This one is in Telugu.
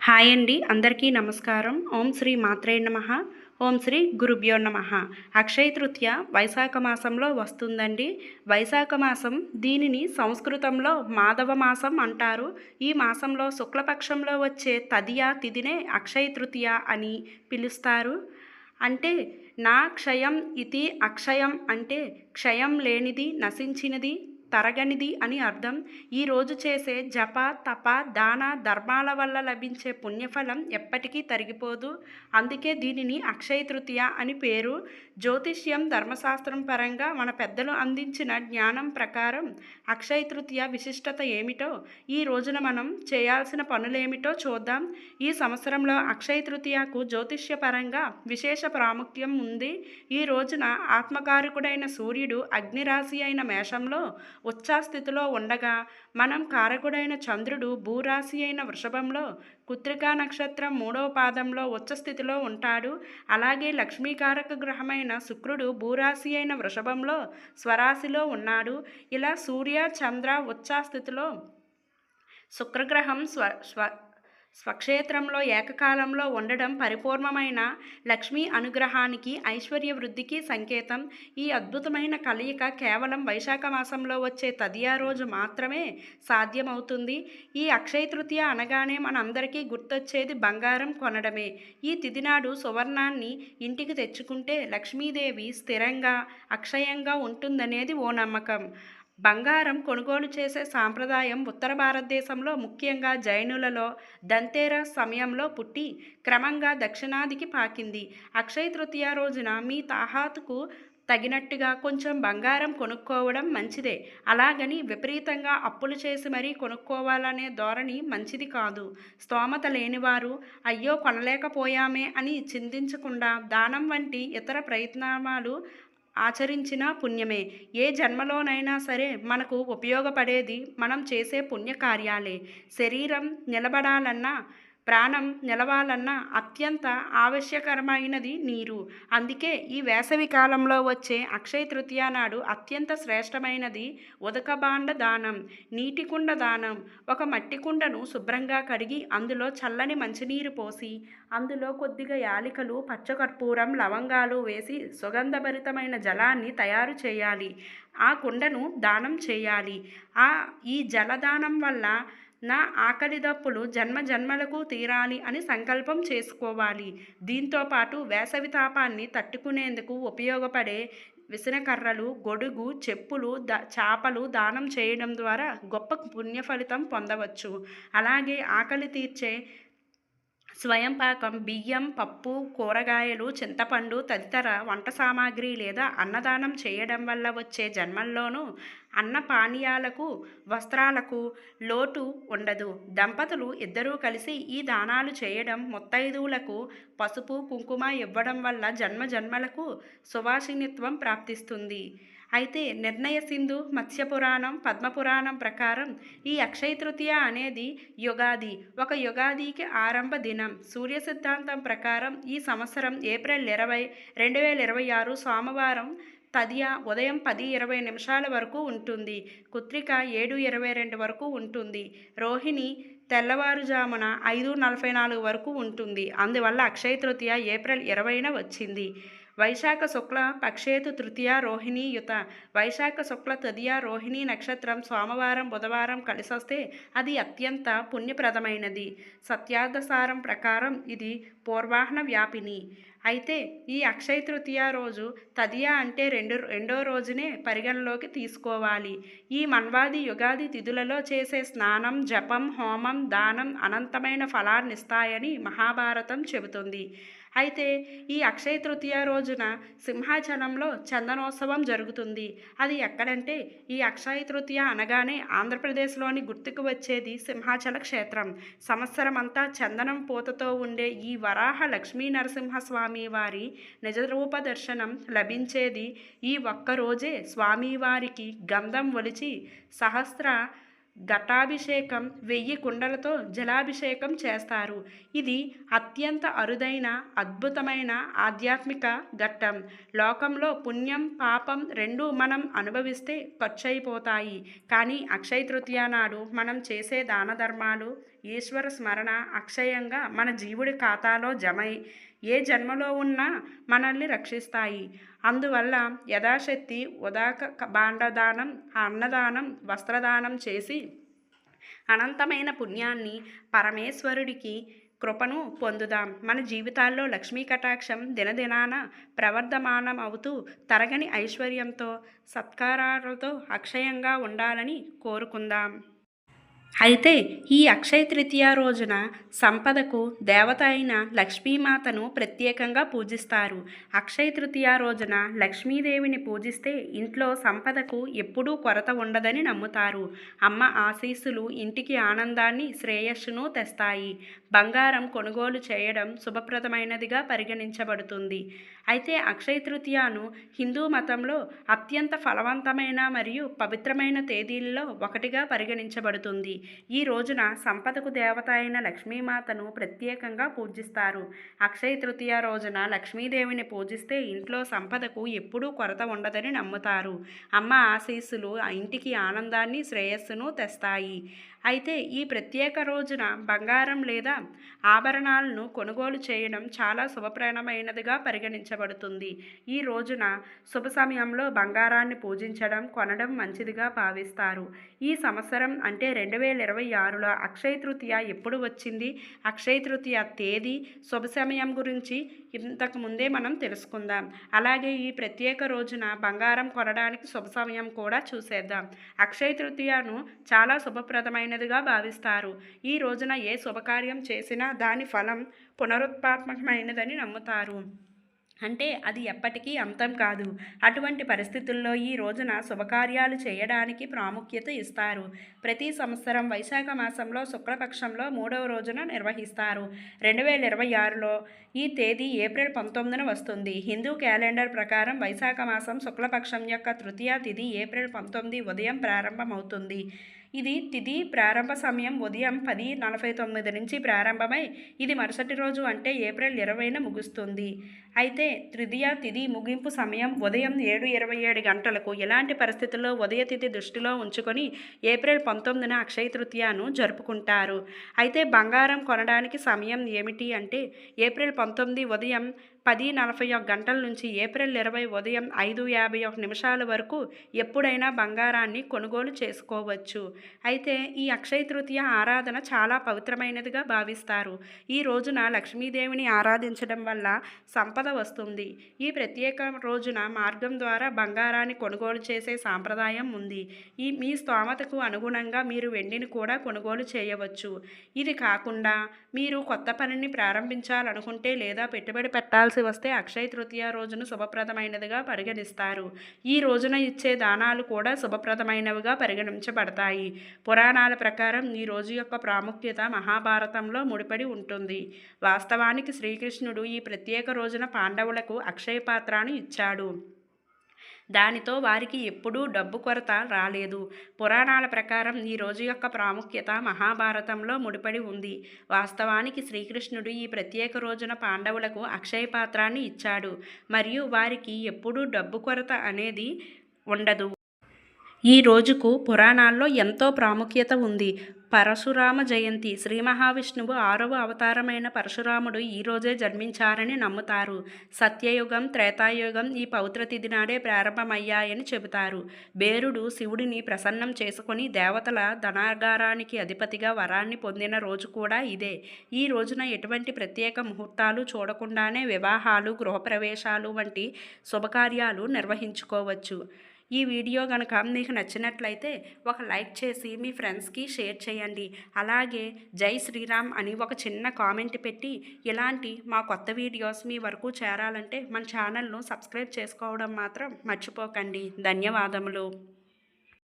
హాయ్ అండి, అందరికీ నమస్కారం. ఓం శ్రీ మాత్రే నమః. ఓం శ్రీ గురుభ్యో నమః. అక్షయ తృతీయ వైశాఖ మాసంలో వస్తుందండి. వైశాఖ మాసం దీనిని సంస్కృతంలో మాధవ మాసం అంటారు. ఈ మాసంలో శుక్లపక్షంలో వచ్చే తదియ తిథినే అక్షయ తృతీయ అని పిలుస్తారు. అంటే నా క్షయం ఇది అక్షయం అంటే క్షయం లేనిది, నశించినది, తరగనిది అని అర్థం. ఈరోజు చేసే జప తప దాన ధర్మాల వల్ల లభించే పుణ్యఫలం ఎప్పటికీ తరిగిపోదు. అందుకే దీనిని అక్షయ తృతీయ అని పేరు. జ్యోతిష్యం ధర్మశాస్త్రం పరంగా మన పెద్దలు అందించిన జ్ఞానం ప్రకారం అక్షయ తృతీయ విశిష్టత ఏమిటో, ఈ రోజున మనం చేయాల్సిన పనులేమిటో చూద్దాం. ఈ సంవత్సరంలో అక్షయ తృతీయకు జ్యోతిష్య పరంగా విశేష ప్రాముఖ్యం ఉంది. ఈ రోజున ఆత్మకారకుడైన సూర్యుడు అగ్నిరాశి అయిన మేషంలో ఉచ్ఛస్థితిలో ఉండగా, మనం కారకుడైన చంద్రుడు భూరాశి అయిన వృషభంలో కృత్తికా నక్షత్రం 3వ పాదంలో ఉచ్చస్థితిలో ఉంటాడు. అలాగే లక్ష్మీకారక గ్రహమైన శుక్రుడు భూరాశి అయిన వృషభంలో స్వరాశిలో ఉన్నాడు. ఇలా సూర్య చంద్ర ఉచ్ఛస్థితిలో శుక్రగ్రహం స్వక్షేత్రంలో ఏకకాలంలో ఉండడం పరిపూర్ణమైన లక్ష్మీ అనుగ్రహానికి, ఐశ్వర్య వృద్ధికి సంకేతం. ఈ అద్భుతమైన కలయిక కేవలం వైశాఖ మాసంలో వచ్చే తదియా రోజు మాత్రమే సాధ్యమవుతుంది. ఈ అక్షయ తృతీయ అనగానే మనందరికీ గుర్తొచ్చేది బంగారం కొనడమే. ఈ తిథి నాడు సువర్ణాన్ని ఇంటికి తెచ్చుకుంటే లక్ష్మీదేవి స్థిరంగా అక్షయంగా ఉంటుందనేది ఓ నమ్మకం. బంగారం కొనుగోలు చేసే సాంప్రదాయం ఉత్తర భారతదేశంలో, ముఖ్యంగా జైనులలో దంతేరస్ సమయంలో పుట్టి క్రమంగా దక్షిణాదికి పాకింది. అక్షయ తృతీయ రోజున మీ తాహాతుకు తగినట్టుగా కొంచెం బంగారం కొనుక్కోవడం మంచిదే. అలాగని విపరీతంగా అప్పులు చేసి మరీ కొనుక్కోవాలనే ధోరణి మంచిది కాదు. స్తోమత లేనివారు అయ్యో కొనలేకపోయామే అని చింతించకుండా దానం వంటి ఇతర ప్రయత్నాలు ఆచరించిన పుణ్యమే. ఏ జన్మలోనైనా సరే మనకు ఉపయోగపడేది మనం చేసే పుణ్యకార్యాలే. శరీరం నిలబడాలన్నా, ప్రాణం నిలవాలన్నా అత్యంత ఆవశ్యకరమైనది నీరు. అందుకే ఈ వేసవి కాలంలో వచ్చే అక్షయ తృతీయ నాడు అత్యంత శ్రేష్టమైనది ఉదకబాండ దానం, నీటి కుండ దానం. ఒక మట్టి కుండను శుభ్రంగా కడిగి అందులో చల్లని మంచినీరు పోసి అందులో కొద్దిగా యాలకులు, పచ్చకర్పూరం, లవంగాలు వేసి సుగంధభరితమైన జలాన్ని తయారు చేయాలి. ఆ కుండను దానం చేయాలి. ఈ జలదానం వల్ల నా ఆకలి దప్పులు జన్మ జన్మలకు తీరాలి అని సంకల్పం చేసుకోవాలి. దీంతోపాటు వేసవి తాపాన్ని తట్టుకునేందుకు ఉపయోగపడే విసనకర్రలు, గొడుగు, చెప్పులు, చాపలు దానం చేయడం ద్వారా గొప్ప పుణ్య ఫలితం పొందవచ్చు. అలాగే ఆకలి తీర్చే స్వయం పాకం, బియ్యం, పప్పు, కూరగాయలు, చింతపండు తదితర వంట సామాగ్రి లేదా అన్నదానం చేయడం వల్ల వచ్చే జన్మల్లోనూ అన్న పానీయాలకు, వస్త్రాలకు లోటు ఉండదు. దంపతులు ఇద్దరూ కలిసి ఈ దానాలు చేయడం, ముత్తైదువులకు పసుపు కుంకుమ ఇవ్వడం వల్ల జన్మ జన్మలకు సువాసినిత్వం ప్రాప్తిస్తుంది. అయితే నిర్ణయ సింధు, మత్స్యపురాణం, పద్మపురాణం ప్రకారం ఈ అక్షయ తృతీయ అనేది యుగాది. ఒక యుగాదికి ఆరంభ దినం. సూర్య సిద్ధాంతం ప్రకారం ఈ సంవత్సరం ఏప్రిల్ 20, 2026 సోమవారం తదియ ఉదయం 10:20 వరకు ఉంటుంది. కృత్తిక 7:22 వరకు ఉంటుంది. రోహిణి తెల్లవారుజామున 5:44 వరకు ఉంటుంది. అందువల్ల అక్షయ తృతీయ ఏప్రిల్ 20న వచ్చింది. వైశాఖ శుక్ల పక్షేతు తృతీయ రోహిణీ యుత. వైశాఖ శుక్ల తదియ రోహిణీ నక్షత్రం సోమవారం, బుధవారం కలిసొస్తే అది అత్యంత పుణ్యప్రదమైనది. సత్యార్థసారం ప్రకారం ఇది పూర్వాహ్న వ్యాపిని. అయితే ఈ అక్షయ తృతీయ రోజు తదియ అంటే రెండో రోజునే పరిగణలోకి తీసుకోవాలి. ఈ మన్వాది యుగాది తిథులలో చేసే స్నానం, జపం, హోమం, దానం అనంతమైన ఫలాన్నిస్తాయని మహాభారతం చెబుతుంది. అయితే ఈ అక్షయ తృతీయ రోజున సింహాచలంలో చందనోత్సవం జరుగుతుంది. అది ఎక్కడంటే, ఈ అక్షయ తృతీయ అనగానే ఆంధ్రప్రదేశ్లోని గుర్తుకు వచ్చేది సింహాచల క్షేత్రం. సంవత్సరం అంతా చందనం పూతతో ఉండే ఈ వరాహ లక్ష్మీ నరసింహస్వామి వారి నిజరూప దర్శనం లభించేది ఈ ఒక్కరోజే. స్వామివారికి గంధం ఒలిచి సహస్ర ఘటాభిషేకం, 1000 కుండలతో జలాభిషేకం చేస్తారు. ఇది అత్యంత అరుదైన, అద్భుతమైన ఆధ్యాత్మిక ఘట్టం. లోకంలో పుణ్యం, పాపం రెండూ మనం అనుభవిస్తే ఖర్చయిపోతాయి. కానీ అక్షయ తృతీయ నాడు మనం చేసే దాన ధర్మాలు ఈశ్వర స్మరణ అక్షయంగా మన జీవుడి ఖాతాలో జమై ఏ జన్మలో ఉన్నా మనల్ని రక్షిస్తాయి. అందువల్ల యథాశక్తి ఉదాక భాండదానం, అన్నదానం, వస్త్రదానం చేసి అనంతమైన పుణ్యాన్ని, పరమేశ్వరుడికి కృపను పొందుదాం. మన జీవితాల్లో లక్ష్మీ కటాక్షం దినదినాన ప్రవర్ధమానమవుతూ తరగని ఐశ్వర్యంతో, సత్కారాలతో అక్షయంగా ఉండాలని కోరుకుందాం. అయితే ఈ అక్షయ తృతీయ రోజున సంపదకు దేవత అయిన లక్ష్మీమాతను ప్రత్యేకంగా పూజిస్తారు. అక్షయ తృతీయ రోజున లక్ష్మీదేవిని పూజిస్తే ఇంట్లో సంపదకు ఎప్పుడూ కొరత ఉండదని నమ్ముతారు. అమ్మ ఆశీస్సులు ఇంటికి ఆనందాన్ని, శ్రేయస్సును తెస్తాయి. బంగారం కొనుగోలు చేయడం శుభప్రదమైనదిగా పరిగణించబడుతుంది. అయితే అక్షయ తృతీయను హిందూ మతంలో అత్యంత ఫలవంతమైన మరియు పవిత్రమైన తేదీల్లో ఒకటిగా పరిగణించబడుతుంది. ఈ రోజున సంపదకు దేవత అయిన లక్ష్మీమాతను ప్రత్యేకంగా పూజిస్తారు. అక్షయ తృతీయ రోజున లక్ష్మీదేవిని పూజిస్తే ఇంట్లో సంపదకు ఎప్పుడూ కొరత ఉండదని నమ్ముతారు. అమ్మ ఆశీస్సులు ఆ ఇంటికి ఆనందాన్ని, శ్రేయస్సును తెస్తాయి. అయితే ఈ ప్రత్యేక రోజున బంగారం లేదా ఆభరణాలను కొనుగోలు చేయడం చాలా శుభప్రదమైనదిగా పరిగణించబడుతుంది. ఈ రోజున శుభ సమయంలో బంగారాన్ని పూజించడం, కొనడం మంచిదిగా భావిస్తారు. ఈ సంవత్సరం అంటే 2026లో అక్షయ తృతీయ ఎప్పుడు వచ్చింది, అక్షయ తృతీయ తేదీ, శుభ సమయం గురించి ఇంతకు ముందే మనం తెలుసుకుందాం. అలాగే ఈ ప్రత్యేక రోజున బంగారం కొనడానికి శుభ సమయం కూడా చూసేద్దాం. అక్షయ తృతీయను చాలా శుభప్రదమైనదిగా భావిస్తారు. ఈ రోజున ఏ శుభకార్యం చేసినా దాని ఫలం పునరుత్పాదకమైనదని నమ్ముతారు. అంటే అది ఎప్పటికీ అంతం కాదు. అటువంటి పరిస్థితుల్లో ఈ రోజున శుభకార్యాలు చేయడానికి ప్రాముఖ్యత ఇస్తారు. ప్రతి సంవత్సరం వైశాఖ మాసంలో శుక్లపక్షంలో 3వ రోజున నిర్వహిస్తారు. 2026లో ఈ తేదీ ఏప్రిల్ 19న వస్తుంది. హిందూ క్యాలెండర్ ప్రకారం వైశాఖ మాసం శుక్లపక్షం యొక్క తృతీయ తిథి ఏప్రిల్ 19 ఉదయం ప్రారంభమవుతుంది. ఇది తిథి ప్రారంభ సమయం ఉదయం 10:49 నుంచి ప్రారంభమై ఇది మరుసటి రోజు అంటే ఏప్రిల్ 20న ముగుస్తుంది. అయితే తృతీయ తిథి ముగింపు సమయం ఉదయం 7:27 గంటలకు. ఇలాంటి పరిస్థితుల్లో ఉదయ తిథి దృష్టిలో ఉంచుకొని ఏప్రిల్ 19న అక్షయ తృతీయను జరుపుకుంటారు. అయితే బంగారం కొనడానికి సమయం ఏమిటి అంటే ఏప్రిల్ 19 ఉదయం 10:41 గంటల నుంచి ఏప్రిల్ 20 ఉదయం 5:51 వరకు ఎప్పుడైనా బంగారాన్ని కొనుగోలు చేసుకోవచ్చు. అయితే ఈ అక్షయ తృతీయ ఆరాధన చాలా పవిత్రమైనదిగా భావిస్తారు. ఈ రోజున లక్ష్మీదేవిని ఆరాధించడం వల్ల సంపద వస్తుంది. ఈ ప్రత్యేక రోజున మార్గం ద్వారా బంగారాన్ని కొనుగోలు చేసే సాంప్రదాయం ఉంది. మీ స్తోమతకు అనుగుణంగా మీరు వెండిని కూడా కొనుగోలు చేయవచ్చు. ఇది కాకుండా మీరు కొత్త పనిని ప్రారంభించాలనుకుంటే లేదా పెట్టుబడి పెట్టాల్సి వస్తే అక్షయ తృతీయ రోజును శుభప్రదమైనదిగా పరిగణిస్తారు. ఈ రోజున ఇచ్చే దానాలు కూడా శుభప్రదమైనవిగా పరిగణించబడతాయి. పురాణాల ప్రకారం ఈ రోజు యొక్క ప్రాముఖ్యత మహాభారతంలో ముడిపడి ఉంటుంది. వాస్తవానికి శ్రీకృష్ణుడు ఈ ప్రత్యేక రోజున పాండవులకు అక్షయ పాత్రను ఇచ్చాడు. దానితో వారికి ఎప్పుడూ డబ్బు కొరత రాలేదు. పురాణాల ప్రకారం ఈ రోజు యొక్క ప్రాముఖ్యత మహాభారతంలో ముడిపడి ఉంది. వాస్తవానికి శ్రీకృష్ణుడు ఈ ప్రత్యేక రోజున పాండవులకు అక్షయ పాత్రాన్ని ఇచ్చాడు మరియు వారికి ఎప్పుడూ డబ్బు కొరత అనేది ఉండదు. ఈ రోజుకు పురాణాల్లో ఎంతో ప్రాముఖ్యత ఉంది. పరశురామ జయంతి. శ్రీ మహావిష్ణువు 6వ అవతారమైన పరశురాముడు ఈరోజే జన్మించారని నమ్ముతారు. సత్యయుగం, త్రేతాయుగం ఈ పవిత్ర తిథి నాడే ప్రారంభమయ్యాయని చెబుతారు. బేరుడు శివుడిని ప్రసన్నం చేసుకుని దేవతల ధనాగారానికి అధిపతిగా వరాన్ని పొందిన రోజు కూడా ఇదే. ఈ రోజున ఎటువంటి ప్రత్యేక ముహూర్తాలు చూడకుండానే వివాహాలు, గృహప్రవేశాలు వంటి శుభకార్యాలు నిర్వహించుకోవచ్చు. ఈ వీడియో కనుక మీకు నచ్చినట్లయితే ఒక లైక్ చేసి మీ ఫ్రెండ్స్కి షేర్ చేయండి. అలాగే జై శ్రీరామ్ అని ఒక చిన్న కామెంట్ పెట్టి ఇలాంటి మా కొత్త వీడియోస్ మీ వరకు చేరాలంటే మన ఛానల్ను సబ్స్క్రైబ్ చేసుకోవడం మాత్రం మర్చిపోకండి. ధన్యవాదములు.